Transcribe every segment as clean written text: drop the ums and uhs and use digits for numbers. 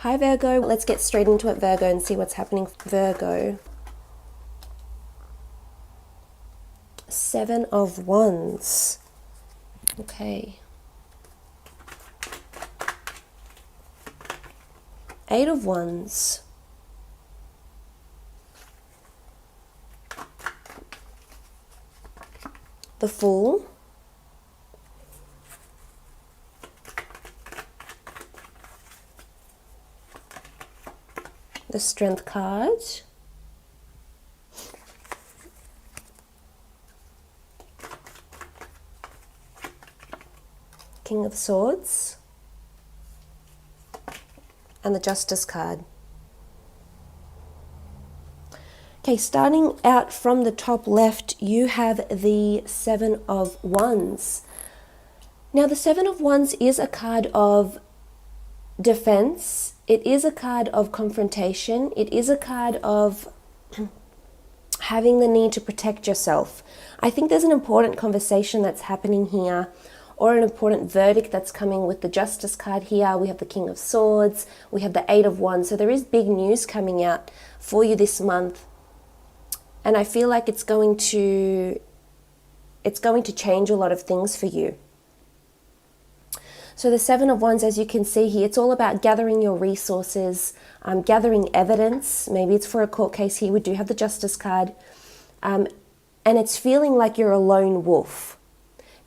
Hi Virgo, let's get straight into it, Virgo, and see what's happening for Virgo. 7 of Wands. Okay. 8 of Wands. The Fool. The Strength card. King of Swords. And the Justice card. Okay, starting out from the top left, you have the 7 of Wands. Now, the 7 of Wands is a card of defense. It is a card of confrontation. It is a card of having the need to protect yourself. I think there's an important conversation that's happening here, or an important verdict that's coming with the Justice card here. We have the King of Swords. We have the 8 of Wands. So there is big news coming out for you this month. And I feel like it's going to change a lot of things for you. So the 7 of Wands, as you can see here, it's all about gathering your resources, gathering evidence. Maybe it's for a court case here. We do have the Justice card. And it's feeling like you're a lone wolf.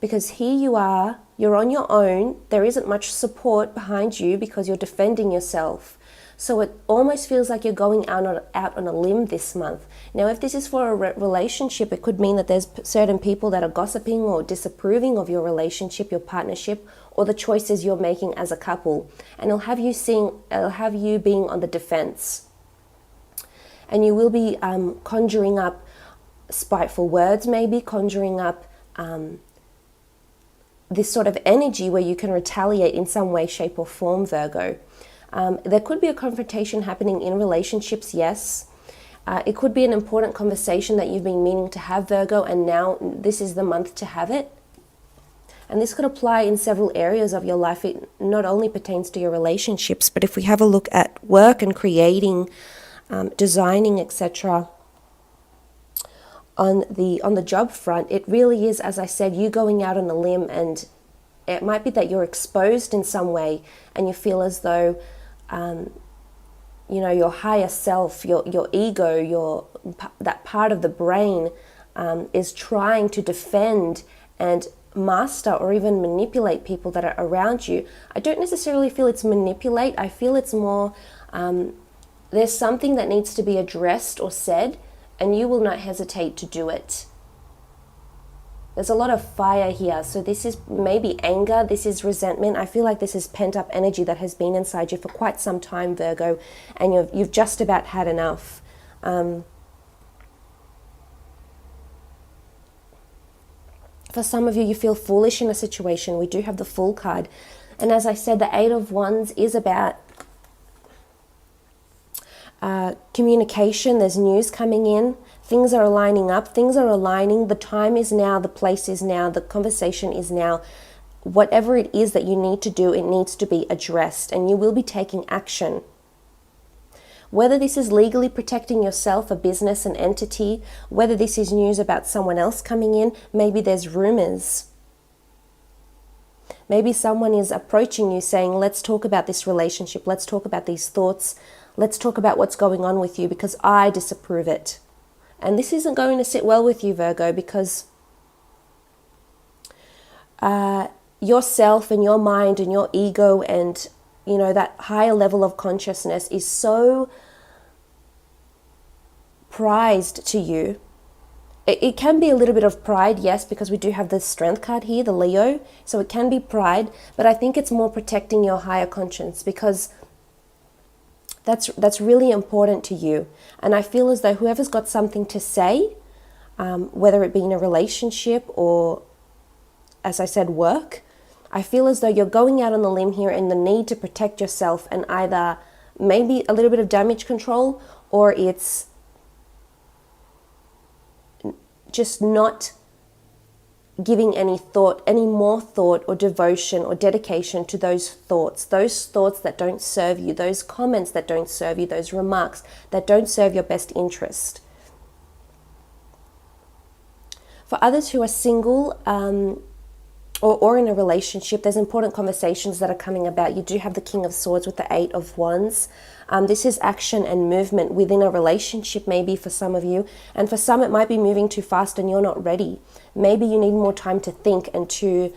Because here you are, you're on your own. There isn't much support behind you because you're defending yourself. So it almost feels like you're going out on a limb this month. Now, if this is for a relationship, it could mean that there's certain people that are gossiping or disapproving of your relationship, your partnership, or the choices you're making as a couple. And it'll have you being on the defense. And you will be conjuring up spiteful words, maybe conjuring up this sort of energy where you can retaliate in some way, shape, or form, Virgo. There could be a confrontation happening in relationships, yes. It could be an important conversation that you've been meaning to have, Virgo, and now this is the month to have it. And this could apply in several areas of your life. It not only pertains to your relationships, but if we have a look at work and creating, designing, etc., on the job front, it really is, as I said, you going out on a limb, and it might be that you're exposed in some way and you feel as though your higher self, your ego, that part of the brain is trying to defend and master or even manipulate people that are around you. I don't necessarily feel it's manipulate. I feel it's more there's something that needs to be addressed or said, and you will not hesitate to do it. There's a lot of fire here. So this is maybe anger. This is resentment. I feel like this is pent up energy that has been inside you for quite some time, Virgo, and you've just about had enough. For some of you, you feel foolish in a situation. We do have the Fool card. And as I said, the 8 of Wands is about communication. There's news coming in. Things are lining up. Things are aligning. The time is now. The place is now. The conversation is now. Whatever it is that you need to do, it needs to be addressed, and you will be taking action. Whether this is legally protecting yourself, a business, an entity, whether this is news about someone else coming in, maybe there's rumors. Maybe someone is approaching you saying, let's talk about this relationship. Let's talk about these thoughts. Let's talk about what's going on with you because I disapprove it. And this isn't going to sit well with you, Virgo, because yourself and your mind and your ego and, that higher level of consciousness is so prized to you. It can be a little bit of pride, yes, because we do have the Strength card here, the Leo. So it can be pride, but I think it's more protecting your higher conscience because that's really important to you. And I feel as though whoever's got something to say, whether it be in a relationship or, as I said, work, I feel as though you're going out on the limb here in the need to protect yourself, and either maybe a little bit of damage control, or it's just not giving any more thought or devotion or dedication to those thoughts that don't serve you, those comments that don't serve you, those remarks that don't serve your best interest. For others who are single, or in a relationship, there's important conversations that are coming about. You do have the King of Swords with the Eight of Wands. This is action and movement within a relationship, maybe for some of you. And for some, it might be moving too fast and you're not ready. Maybe you need more time to think and to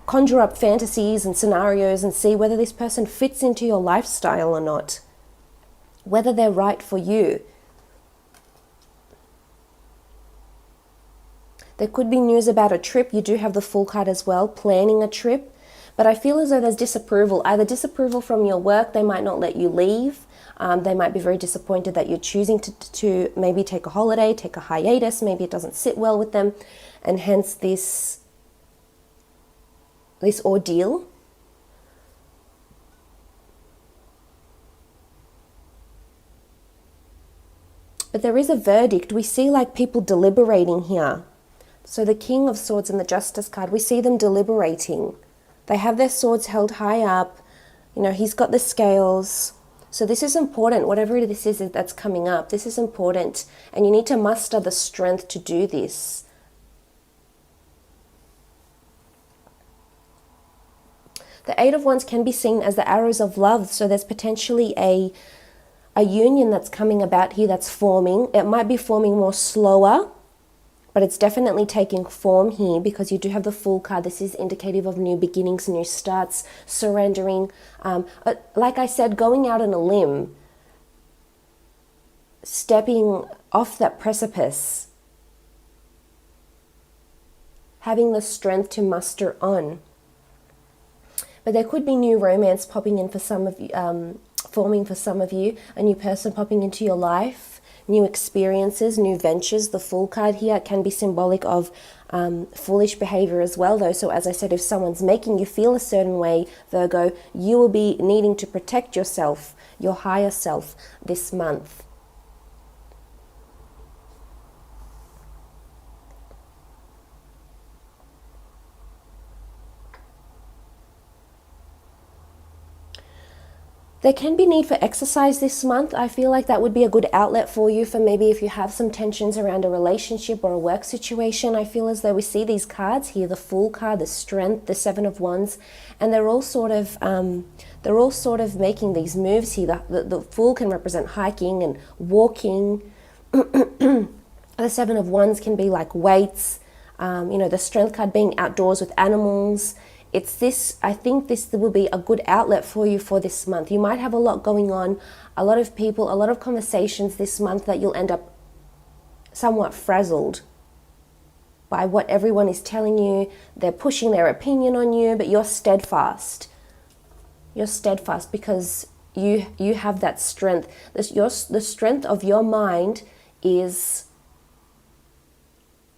conjure up fantasies and scenarios and see whether this person fits into your lifestyle or not, whether they're right for you. There could be news about a trip. You do have the Fool card as well, planning a trip. But I feel as though there's disapproval, either disapproval from your work. They might not let you leave. They might be very disappointed that you're choosing to maybe take a holiday, take a hiatus. Maybe it doesn't sit well with them. And hence this ordeal. But there is a verdict. We see like people deliberating here. So the King of Swords and the Justice card, we see them deliberating. They have their swords held high up. You know, he's got the scales. So this is important. Whatever this is that's coming up, this is important. And you need to muster the strength to do this. The Eight of Wands can be seen as the arrows of love. So there's potentially a union that's coming about here that's forming. It might be forming more slower, but it's definitely taking form here because you do have the Fool card. This is indicative of new beginnings, new starts, surrendering. Like I said, going out on a limb, stepping off that precipice, having the strength to muster on. But there could be new romance popping in for some of you, forming for some of you, a new person popping into your life. New experiences, new ventures. The Fool card here can be symbolic of foolish behavior as well, though. So as I said, if someone's making you feel a certain way, Virgo, you will be needing to protect yourself, your higher self, this month. There can be need for exercise this month. I feel like that would be a good outlet for you, for maybe if you have some tensions around a relationship or a work situation. I feel as though we see these cards here, the Fool card, the Strength, the Seven of Wands, and they're all sort of making these moves here. The Fool can represent hiking and walking. The Seven of Wands can be like weights. The Strength card being outdoors with animals. It's this, I think this will be a good outlet for you for this month. You might have a lot going on, a lot of people, a lot of conversations this month that you'll end up somewhat frazzled by what everyone is telling you. They're pushing their opinion on you, but you're steadfast. You're steadfast because you have that strength. The strength of your mind is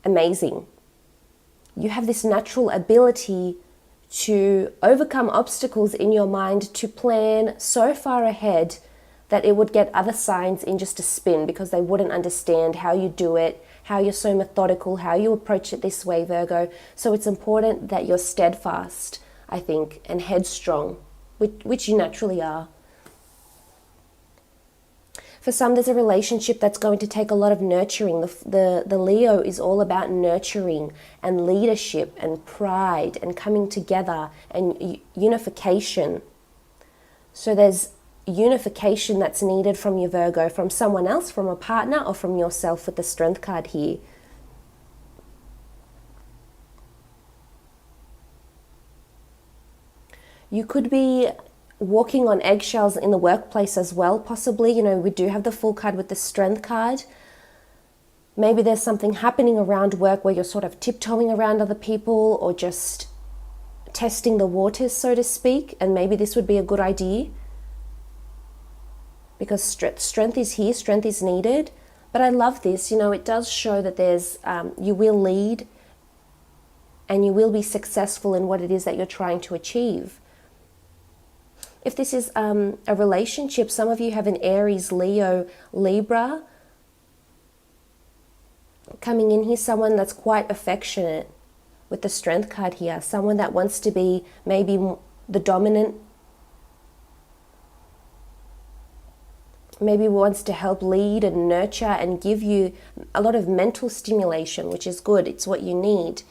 amazing. You have this natural ability to overcome obstacles in your mind, to plan so far ahead that it would get other signs in just a spin because they wouldn't understand how you do it, how you're so methodical, how you approach it this way, Virgo. So it's important that you're steadfast, I think, and headstrong, which you naturally are. For some, there's a relationship that's going to take a lot of nurturing. The Leo is all about nurturing and leadership and pride and coming together and unification. So there's unification that's needed from you, Virgo, from someone else, from a partner, or from yourself with the Strength card here. You could be walking on eggshells in the workplace as well, possibly. We do have the Fool card with the Strength card. Maybe there's something happening around work where you're sort of tiptoeing around other people or just testing the waters, so to speak, and maybe this would be a good idea because strength is here, strength is needed. But I love this, it does show that there's you will lead and you will be successful in what it is that you're trying to achieve. If this is a relationship, some of you have an Aries, Leo, Libra coming in here, someone that's quite affectionate, with the Strength card here. Someone that wants to be maybe the dominant, maybe wants to help lead and nurture and give you a lot of mental stimulation, which is good. It's what you need.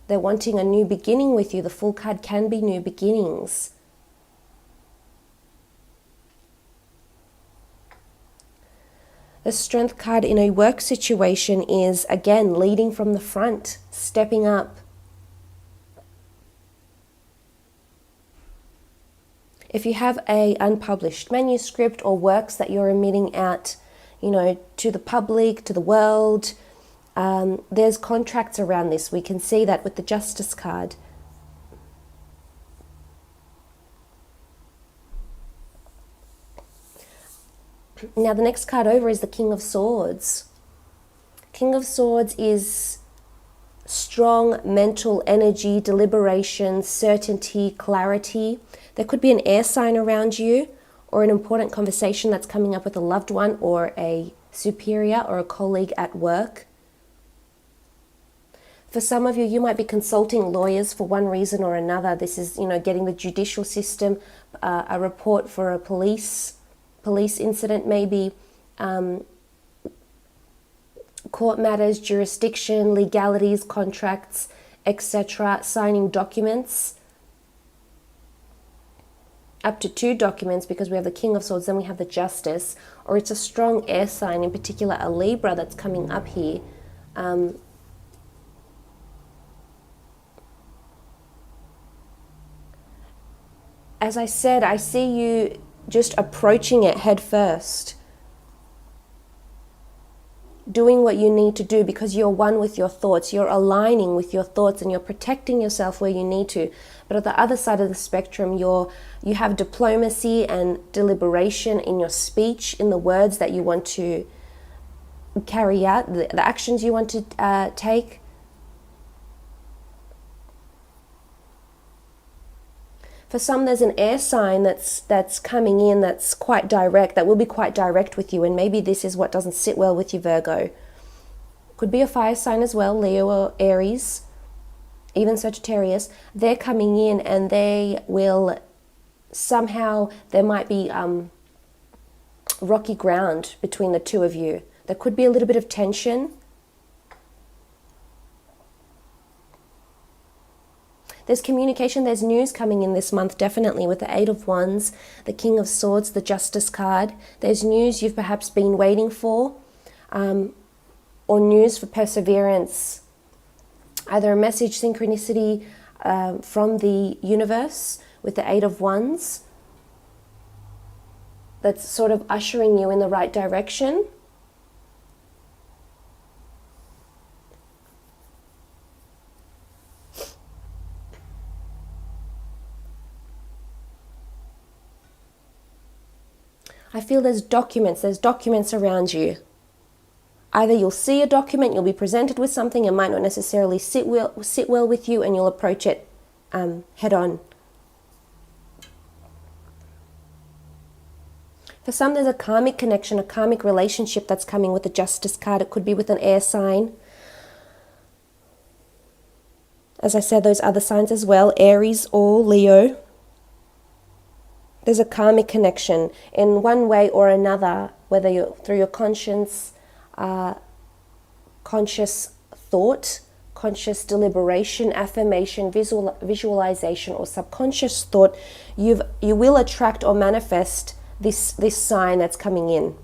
They're wanting a new beginning with you. The Fool card can be new beginnings. The Strength card in a work situation is, again, leading from the front, stepping up. If you have an unpublished manuscript or works that you're emitting out, to the public, to the world, there's contracts around this. We can see that with the Justice card. Now the next card over is the King of Swords. King of Swords is strong mental energy, deliberation, certainty, clarity. There could be an air sign around you, or an important conversation that's coming up with a loved one or a superior or a colleague at work. For some of you, you might be consulting lawyers for one reason or another. This is, getting the judicial system, a report for a police incident, maybe court matters, jurisdiction, legalities, contracts, etc., signing documents, up to 2 documents, because we have the King of Swords, then we have the Justice, or it's a strong air sign, in particular a Libra that's coming up here. As I said, I see you just approaching it head first, doing what you need to do because you're one with your thoughts, you're aligning with your thoughts, and you're protecting yourself where you need to. But at the other side of the spectrum, you have diplomacy and deliberation in your speech, in the words that you want to carry out, the actions you want to take. For some, there's an air sign that's coming in that's quite direct, that will be quite direct with you, and maybe this is what doesn't sit well with you, Virgo. Could be a fire sign as well, Leo or Aries, even Sagittarius. They're coming in and they will somehow, there might be rocky ground between the two of you. There could be a little bit of tension. There's communication, there's news coming in this month, definitely, with the 8 of Wands, the King of Swords, the Justice card. There's news you've perhaps been waiting for, or news for perseverance. Either a message, synchronicity from the universe with the 8 of Wands that's sort of ushering you in the right direction. I feel there's documents around you. Either you'll see a document, you'll be presented with something, it might not necessarily sit well with you, and you'll approach it head on. For some, there's a karmic connection, a karmic relationship that's coming with the Justice card. It could be with an air sign. As I said, those other signs as well, Aries or Leo. There's a karmic connection in one way or another, whether you're through your conscience, conscious thought, conscious deliberation, affirmation, visualization, or subconscious thought. You will attract or manifest this sign that's coming in.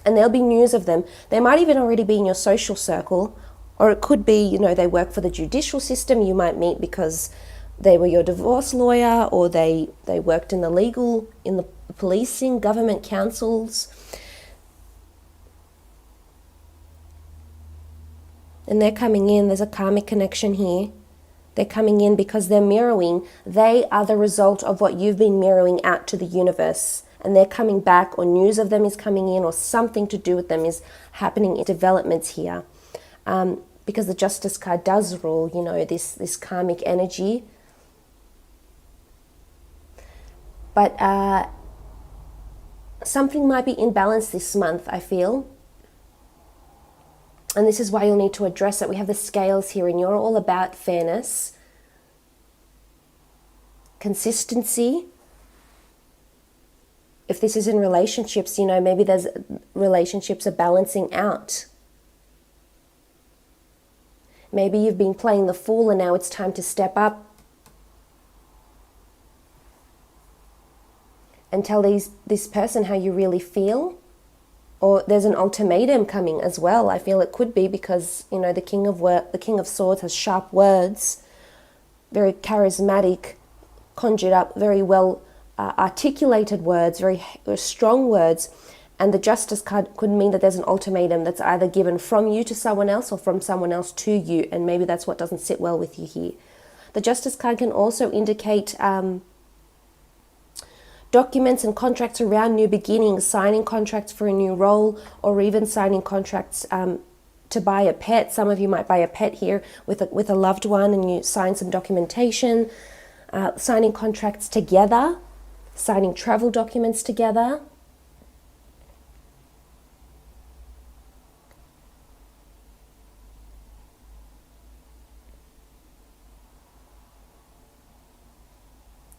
And there'll be news of them. They might even already be in your social circle, or it could be, they work for the judicial system. You might meet because they were your divorce lawyer, or they worked in the policing, government councils. And they're coming in, there's a karmic connection here. They're coming in because they're mirroring. They are the result of what you've been mirroring out to the universe. And they're coming back, or news of them is coming in, or something to do with them is happening in developments here. Because the Justice card does rule, this karmic energy. But something might be in balance this month, I feel. And this is why you'll need to address it. We have the scales here, and you're all about fairness, consistency. If this is in relationships, you know, maybe there's relationships are balancing out. Maybe you've been playing the fool and now it's time to step up and tell this person how you really feel. Or there's an ultimatum coming as well. I feel it could be because, you know, the King of Swords has sharp words, very charismatic, conjured up, very well articulated words, very strong words. And the Justice card could mean that there's an ultimatum that's either given from you to someone else or from someone else to you. And maybe that's what doesn't sit well with you here. The Justice card can also indicate documents and contracts around new beginnings, signing contracts for a new role, or even signing contracts to buy a pet. Some of you might buy a pet here with a loved one, and you sign some documentation, signing contracts together, signing travel documents together.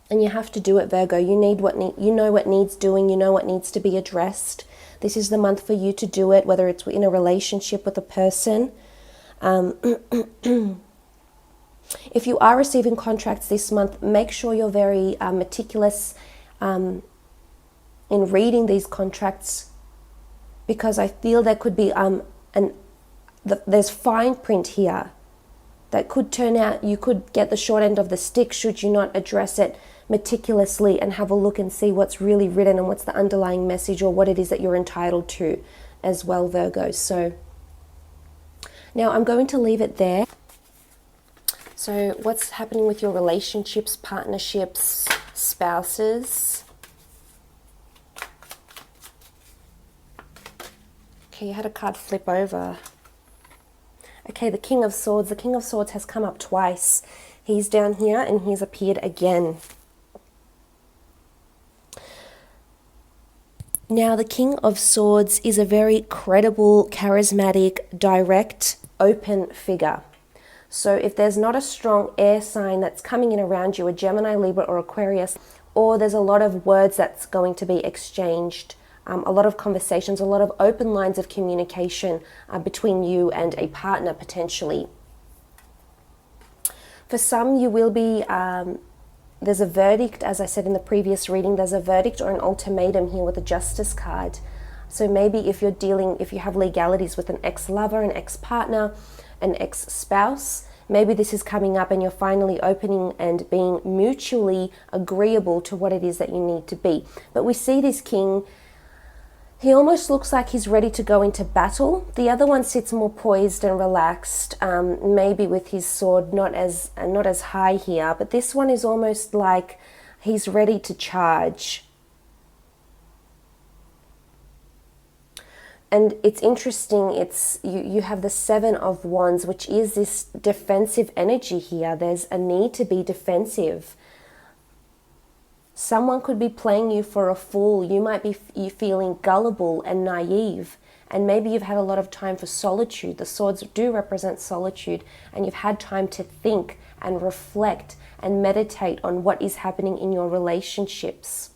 And you have to do it, Virgo. You know what needs doing. You know what needs to be addressed. This is the month for you to do it, whether it's in a relationship with a person. If you are receiving contracts this month, make sure you're very meticulous in reading these contracts, because I feel there could be there's fine print here that could turn out you could get the short end of the stick should you not address it meticulously and have a look and see what's really written and what's the underlying message, or what it is that you're entitled to as well, Virgo. So now I'm going to leave it there. So what's happening with your relationships, partnerships, spouses? Okay, you had a card flip over. Okay, the King of Swords. The King of Swords has come up twice. He's down here and he's appeared again. Now, the King of Swords is a very credible, charismatic, direct, open figure. So if there's not a strong air sign that's coming in around you, a Gemini, Libra, or Aquarius, or there's a lot of words that's going to be exchanged, a lot of conversations, a lot of open lines of communication between you and a partner potentially. For some, you will be, there's a verdict, as I said in the previous reading, there's a verdict or an ultimatum here with the Justice card. So maybe if you have legalities with an ex-lover, an ex-partner, an ex-spouse, maybe this is coming up and you're finally opening and being mutually agreeable to what it is that you need to be. But we see this king, he almost looks like he's ready to go into battle. The other one sits more poised and relaxed, maybe with his sword not as high here. But this one is almost like he's ready to charge. And it's interesting, you have the Seven of Wands, which is this defensive energy here. There's a need to be defensive. Someone could be playing you for a fool. You might be feeling gullible and naive. And maybe you've had a lot of time for solitude. The swords do represent solitude. And you've had time to think and reflect and meditate on what is happening in your relationships.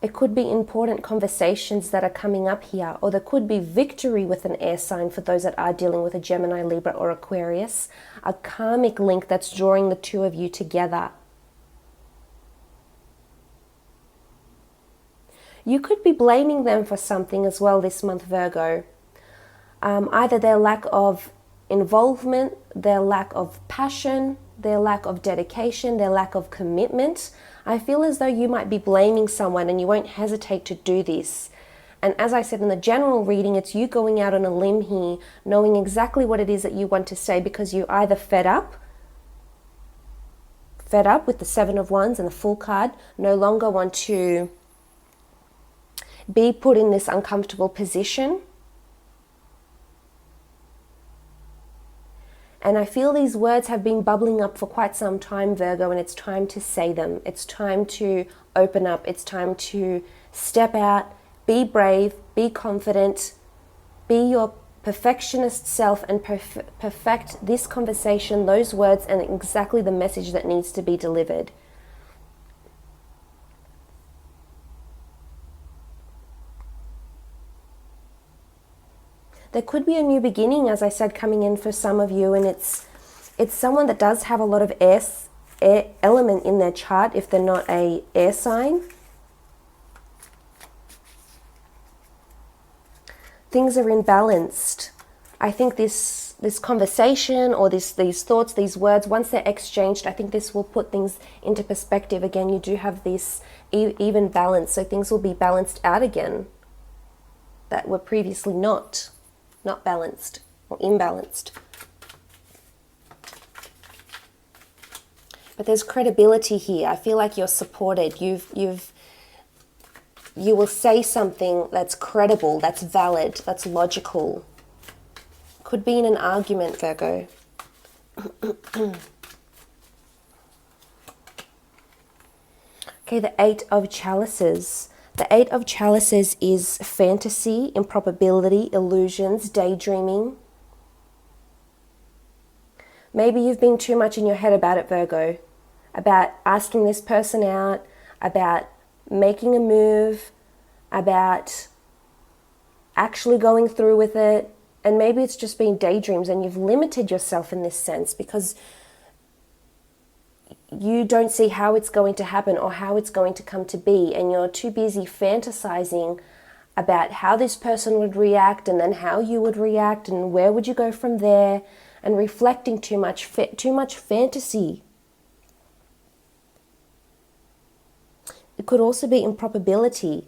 It could be important conversations that are coming up here, or there could be victory with an air sign for those that are dealing with a Gemini, Libra, or Aquarius. A karmic link that's drawing the two of you together. You could be blaming them for something as well this month, Virgo. Either their lack of involvement, their lack of passion, their lack of dedication, their lack of commitment. I feel as though you might be blaming someone and you won't hesitate to do this. And as I said in the general reading, it's you going out on a limb here, knowing exactly what it is that you want to say, because you're either fed up with the Seven of Wands and the Fool card, no longer want to be put in this uncomfortable position. And I feel these words have been bubbling up for quite some time, Virgo, and it's time to say them. It's time to open up. It's time to Step out, be brave, be confident, be your perfectionist self and perfect this conversation, those words, and exactly the message that needs to be delivered. There could be a new beginning, as I said, coming in for some of you, and it's someone that does have a lot of air element in their chart if they're not a air sign. Things are imbalanced. I think this conversation or these thoughts, these words, once they're exchanged, I think this will put things into perspective. Again, you do have this even balance, so things will be balanced out again that were previously not balanced or imbalanced. But there's credibility here. I feel like you're supported. You will say something that's credible, that's valid, that's logical. Could be in an argument, Virgo. Okay, the Eight of Chalices. The Eight of Chalices is fantasy, improbability, illusions, daydreaming. Maybe you've been too much in your head about it, Virgo. About asking this person out, about making a move, about actually going through with it. And maybe it's just been daydreams and you've limited yourself in this sense because you don't see how it's going to happen or how it's going to come to be, and you're too busy fantasizing about how this person would react and then how you would react and where would you go from there, and reflecting too much fantasy. It could also be improbability,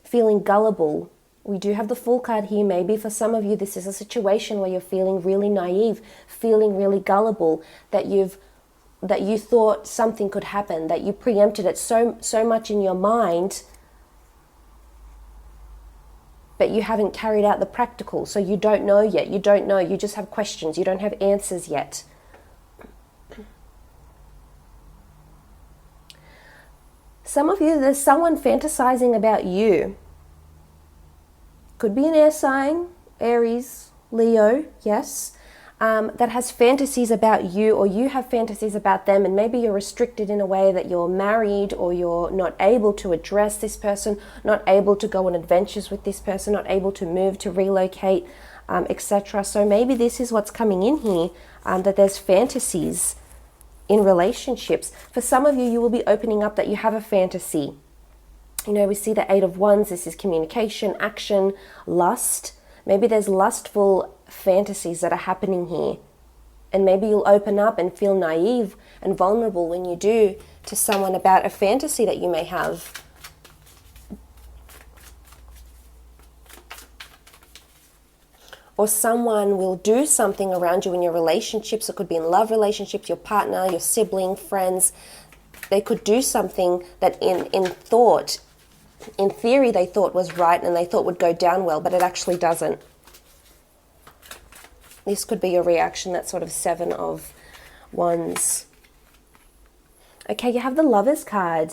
feeling gullible. We do have the Fool card here. Maybe for some of you this is a situation where you're feeling really naive, feeling really gullible, that you thought something could happen, that you preempted it so much in your mind, but you haven't carried out the practical, so you don't know yet. You don't know. You just have questions. You don't have answers yet. Some of you, there's someone fantasizing about you. Could be an air sign, Aries, Leo, yes, that has fantasies about you, or you have fantasies about them, and maybe you're restricted in a way that you're married, or you're not able to address this person, not able to go on adventures with this person, not able to move, to relocate, etc. So maybe this is what's coming in here, that there's fantasies in relationships. For some of you, you will be opening up that you have a fantasy. You know, we see the Eight of Wands. This is communication, action, lust. Maybe there's lustful fantasies that are happening here. And maybe you'll open up and feel naive and vulnerable when you do to someone about a fantasy that you may have. Or someone will do something around you in your relationships. It could be in love relationships, your partner, your sibling, friends. They could do something that in thought, in theory, they thought was right and they thought would go down well, but it actually doesn't. This could be your reaction, that sort of Seven of Wands. Okay, you have the Lovers card.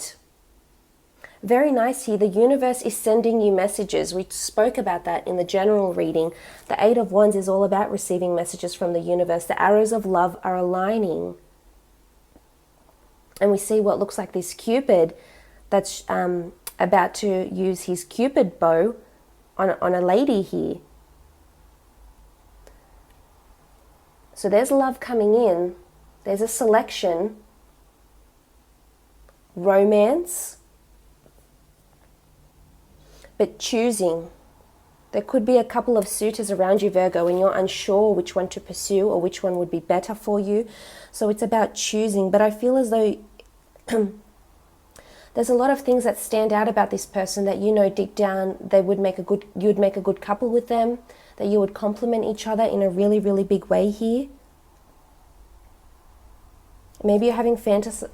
Very nice here. The universe is sending you messages. We spoke about that in the general reading. The Eight of Wands is all about receiving messages from the universe. The arrows of love are aligning. And we see what looks like this Cupid that's about to use his Cupid bow on a lady here. So there's love coming in. There's a selection. Romance. But choosing. There could be a couple of suitors around you, Virgo, and you're unsure which one to pursue or which one would be better for you. So it's about choosing. But I feel as though there's a lot of things that stand out about this person that you know deep down you'd make a good couple with them, that you would complement each other in a really, really big way here. Maybe you're having fantasy,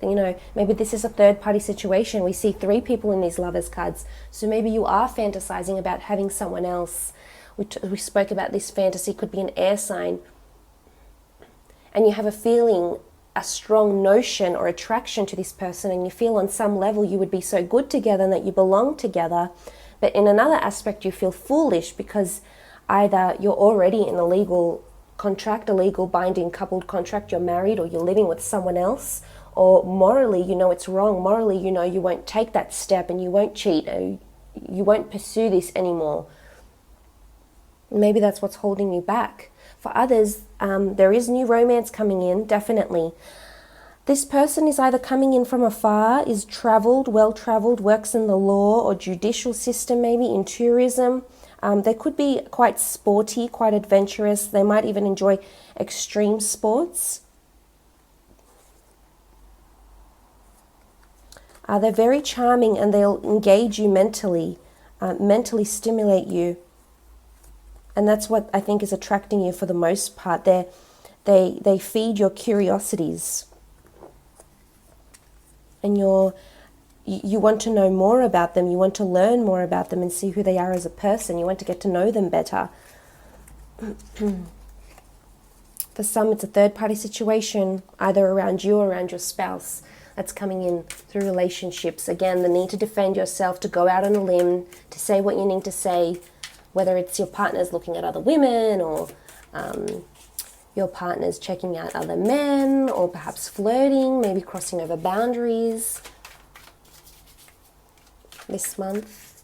maybe this is a third-party situation. We see 3 people in these Lovers cards. So maybe you are fantasizing about having someone else. We spoke about this fantasy could be an air sign. And you have a feeling a strong notion or attraction to this person, and you feel on some level you would be so good together and that you belong together. But in another aspect, you feel foolish because either you're already in a legal contract, a legal binding coupled contract, you're married or you're living with someone else, or morally you know it's wrong, morally you know you won't take that step and you won't cheat, or you won't pursue this anymore. Maybe that's what's holding you back. For others, there is new romance coming in, definitely. This person is either coming in from afar, is travelled, well-travelled, works in the law or judicial system, maybe in tourism. They could be quite sporty, quite adventurous. They might even enjoy extreme sports. They're very charming and they'll engage you mentally, mentally stimulate you. And that's what I think is attracting you for the most part. They feed your curiosities. And you want to know more about them. You want to learn more about them and see who they are as a person. You want to get to know them better. For some, it's a third-party situation, either around you or around your spouse, that's coming in through relationships. Again, the need to defend yourself, to go out on a limb, to say what you need to say, whether it's your partner's looking at other women or your partner's checking out other men, or perhaps flirting, maybe crossing over boundaries this month.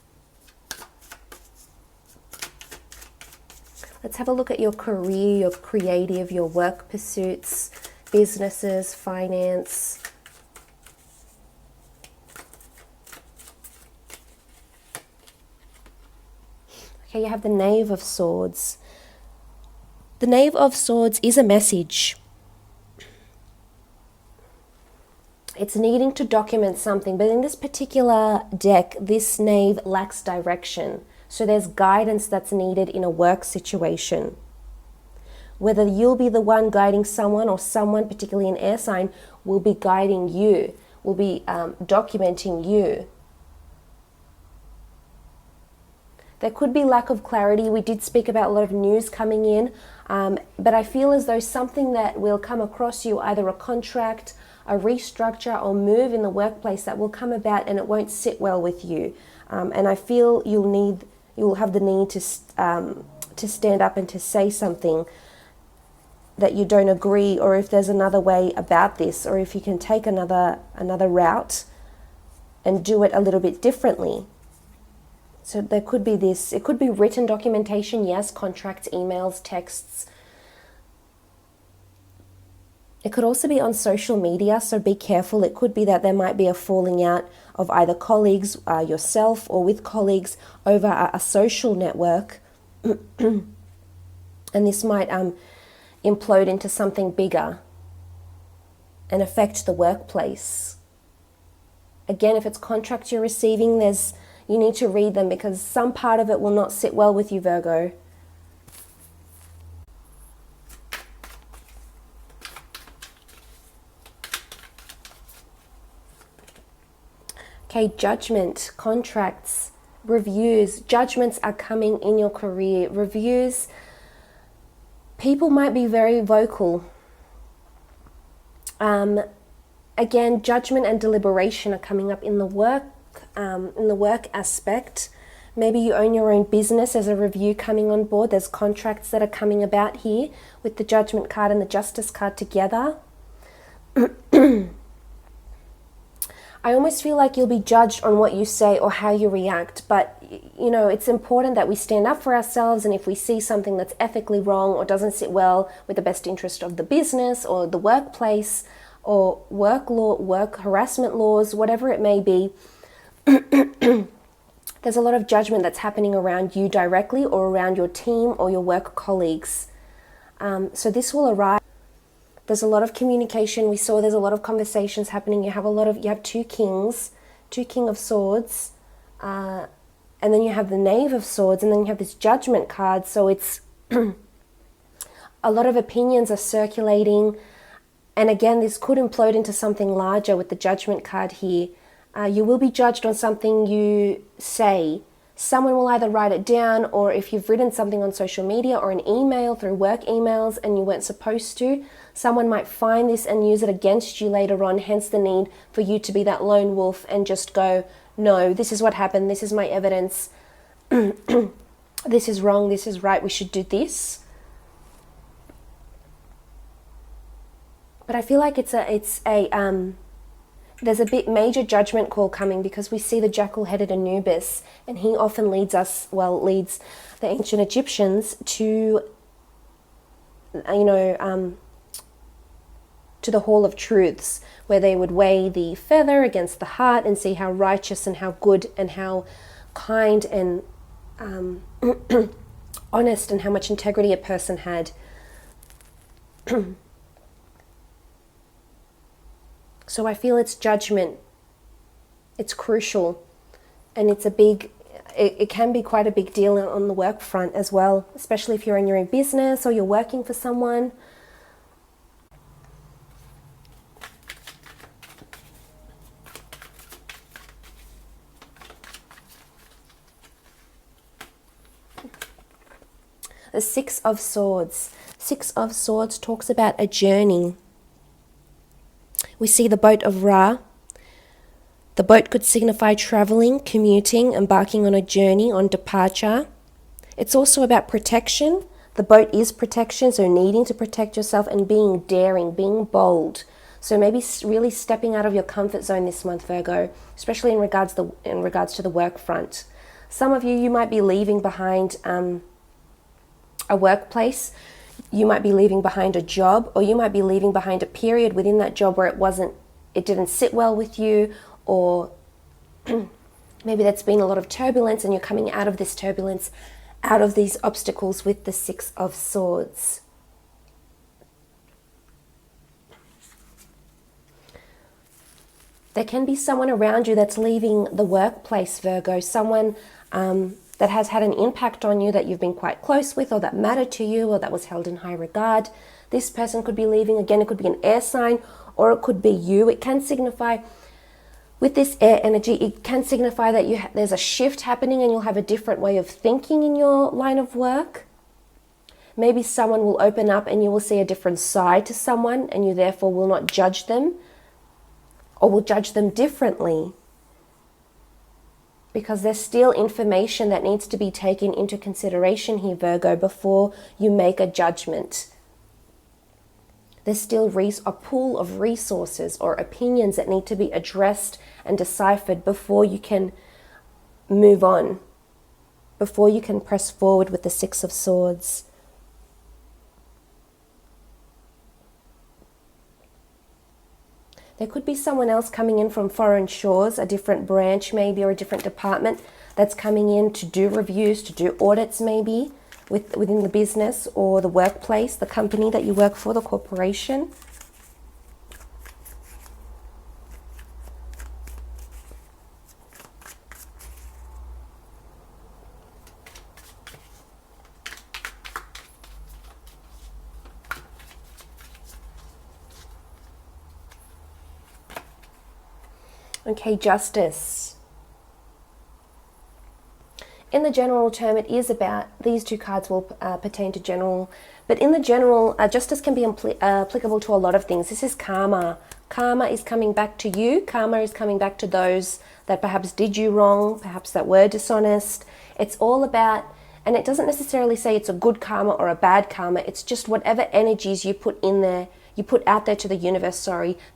Let's have a look at your career, your creative, your work pursuits, businesses, finance. Okay, you have the Knave of Swords. The Knave of Swords is a message. It's needing to document something, but in this particular deck, this Knave lacks direction. So there's guidance that's needed in a work situation. Whether you'll be the one guiding someone or someone, particularly an air sign, will be guiding you, will be documenting you. There could be lack of clarity. We did speak about a lot of news coming in, but I feel as though something that will come across you, either a contract, a restructure or move in the workplace that will come about, and it won't sit well with you. And I feel you'll have the need to stand up and to say something that you don't agree, or if there's another way about this, or if you can take another route and do it a little bit differently. So there could be this, it could be written documentation, yes, contracts, emails, texts. It could also be on social media, so be careful. It could be that there might be a falling out of either colleagues, yourself, or with colleagues over a social network. And this might implode into something bigger and affect the workplace. Again, if it's contracts you're receiving, you need to read them, because some part of it will not sit well with you, Virgo. Okay, judgment, contracts, reviews. Judgments are coming in your career. Reviews, people might be very vocal. Again, judgment and deliberation are coming up in the work aspect. Maybe you own your own business. There's a review coming on board. There's contracts that are coming about here with the Judgment card and the Justice card together. I almost feel like you'll be judged on what you say or how you react, but you know, it's important that we stand up for ourselves, and if we see something that's ethically wrong or doesn't sit well with the best interest of the business or the workplace or work law, work harassment laws, whatever it may be, there's a lot of judgment that's happening around you directly or around your team or your work colleagues. So this will arise. There's a lot of communication. We saw there's a lot of conversations happening. You have two kings, King of Swords, and then you have the Knave of Swords, and then you have this Judgment card. So it's a lot of opinions are circulating. And again, this could implode into something larger with the Judgment card here. You will be judged on something you say, Someone will either write it down, or if you've written something on social media or an email through work emails and you weren't supposed to, someone might find this and use it against you later on, hence the need for you to be that lone wolf and just go, no, this is what happened, this is my evidence, this is wrong, this is right, we should do this. But I feel like there's a bit major judgment call coming, because we see the jackal-headed Anubis, and he often leads the ancient Egyptians to, to the Hall of Truths, where they would weigh the feather against the heart and see how righteous and how good and how kind and honest and how much integrity a person had. So I feel it's judgment. It's crucial, and it can be quite a big deal on the work front as well, especially if you're in your own business or you're working for someone. The Six of Swords. Six of Swords talks about a journey. We see the boat of Ra. The boat could signify traveling, commuting, embarking on a journey, on departure. It's also about protection. The boat is protection, so needing to protect yourself and being daring, being bold. So maybe really stepping out of your comfort zone this month, Virgo, especially in regards to the work front. Some of you might be leaving behind a workplace. You might be leaving behind a job, or you might be leaving behind a period within that job where it didn't sit well with you, or maybe that's been a lot of turbulence and you're coming out of this turbulence, out of these obstacles with the Six of Swords. There can be someone around you that's leaving the workplace, Virgo, someone that has had an impact on you, that you've been quite close with, or that mattered to you, or that was held in high regard. This person could be leaving. Again, it could be an air sign, or it could be you. It can signify, with this air energy, it can signify that there's a shift happening and you'll have a different way of thinking in your line of work. Maybe someone will open up and you will see a different side to someone, and you therefore will not judge them, or will judge them differently, because there's still information that needs to be taken into consideration here, Virgo, before you make a judgment. There's still a pool of resources or opinions that need to be addressed and deciphered before you can move on, before you can press forward with the Six of Swords. There could be someone else coming in from foreign shores, a different branch maybe, or a different department that's coming in to do reviews, to do audits maybe within the business or the workplace, the company that you work for, the corporation. Okay, Justice. In the general term, it is about, these two cards will pertain to general, but in the general, justice can be applicable to a lot of things. This is karma. Karma is coming back to you. Karma is coming back to those that perhaps did you wrong, perhaps that were dishonest. It's all about, and it doesn't necessarily say it's a good karma or a bad karma. It's just whatever energies you put in there, you put out there to the universe,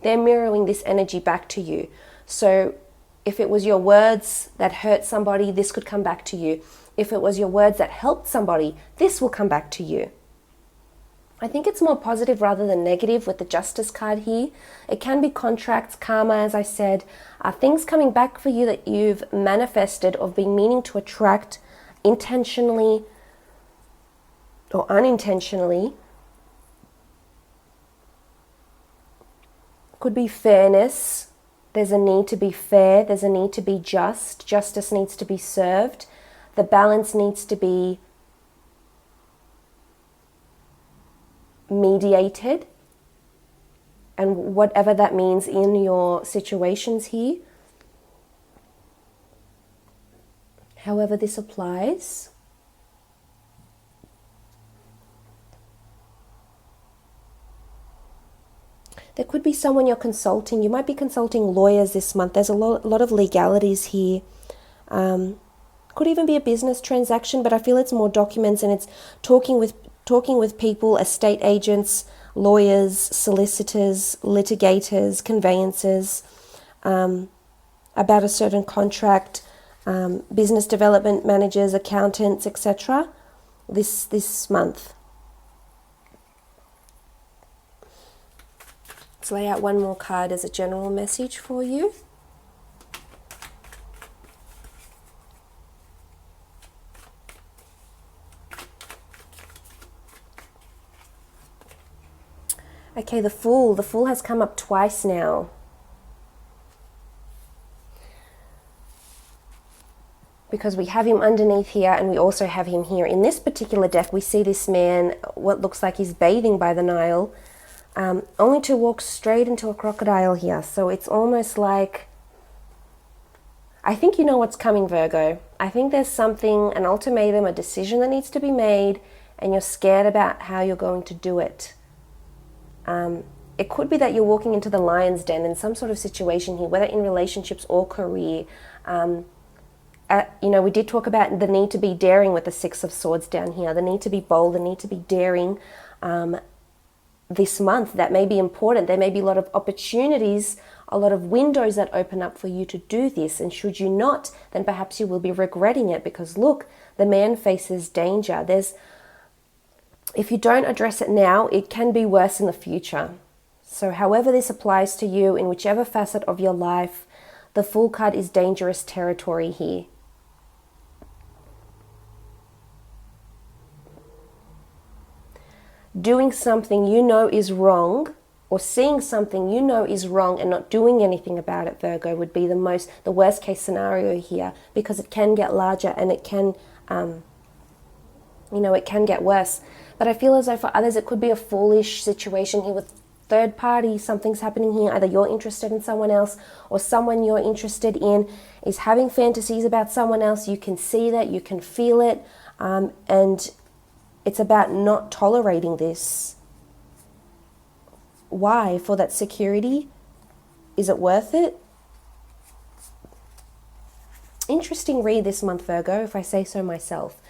they're mirroring this energy back to you. So if it was your words that hurt somebody, this could come back to you. If it was your words that helped somebody, this will come back to you. I think it's more positive rather than negative with the Justice card here. It can be contracts, karma, as I said, things coming back for you that you've manifested or been meaning to attract intentionally or unintentionally. Could be fairness. There's a need to be fair. There's a need to be just. Justice needs to be served. The balance needs to be mediated. And whatever that means in your situations here. however this applies. There could be someone you're consulting. You might be consulting lawyers this month. There's a lot of legalities here. Could even be a business transaction, but I feel it's more documents, and it's talking with people, estate agents, lawyers, solicitors, litigators, conveyancers, about a certain contract, business development managers, accountants, etc. This month. Let's lay out one more card as a general message for you. Okay, the Fool. The Fool has come up twice now. Because we have him underneath here, and we also have him here. In this particular deck, we see this man, what looks like he's bathing by the Nile, only to walk straight into a crocodile here. So it's almost like, I think you know what's coming, Virgo. I think there's something, an ultimatum, a decision that needs to be made, and you're scared about how you're going to do it. It could be that you're walking into the lion's den in some sort of situation here, whether in relationships or career. You know, we did talk about the need to be daring with the Six of Swords down here, the need to be bold, the need to be daring. This month, that may be important. There may be a lot of opportunities, a lot of windows that open up for you to do this. And should you not, then perhaps you will be regretting it, because look, the man faces danger. If you don't address it now, it can be worse in the future. So however this applies to you, in whichever facet of your life, the Fool card is dangerous territory here. Doing something you know is wrong, or seeing something you know is wrong and not doing anything about it, Virgo, would be the worst case scenario here, because it can get larger and it can, it can get worse. But I feel as though for others it could be a foolish situation here with third party. Something's happening here. Either you're interested in someone else, or someone you're interested in is having fantasies about someone else. You can see that, you can feel it, and it's about not tolerating this. Why? For that security? Is it worth it? Interesting read this month, Virgo, if I say so myself.